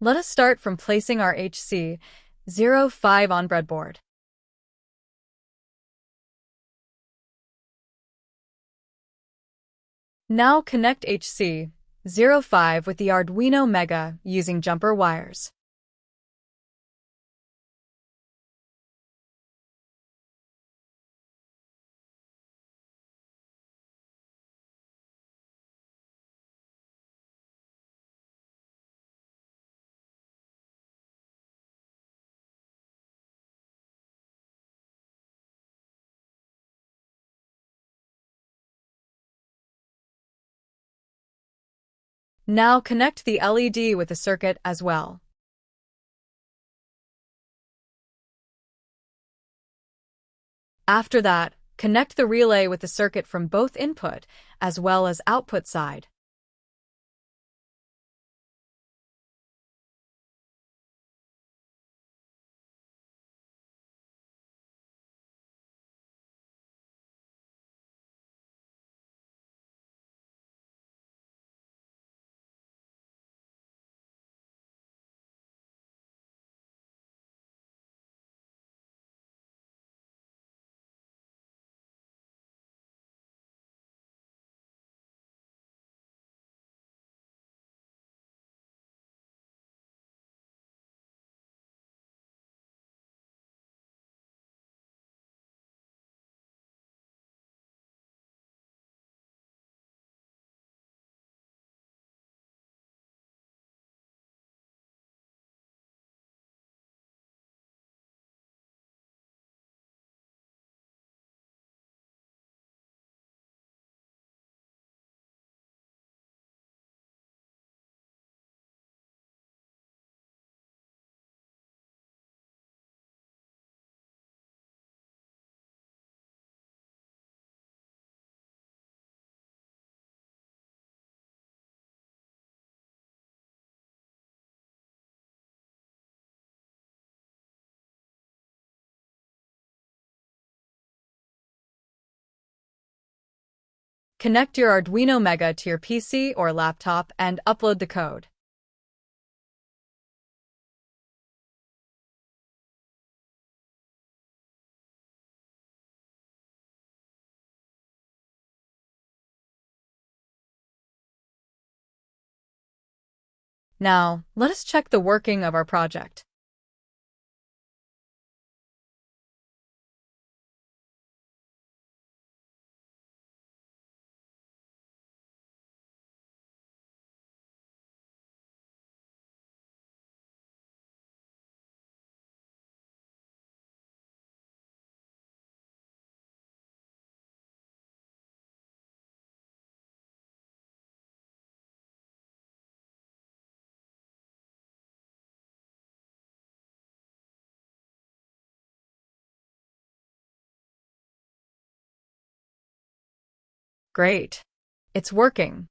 Let us start from placing our HC05 on breadboard. Now connect HC05 with the Arduino Mega using jumper wires. Now connect the LED with the circuit as well. After that, connect the relay with the circuit from both input as well as output side. Connect your Arduino Mega to your PC or laptop and upload the code. Now, let us check the working of our project. Great. It's working.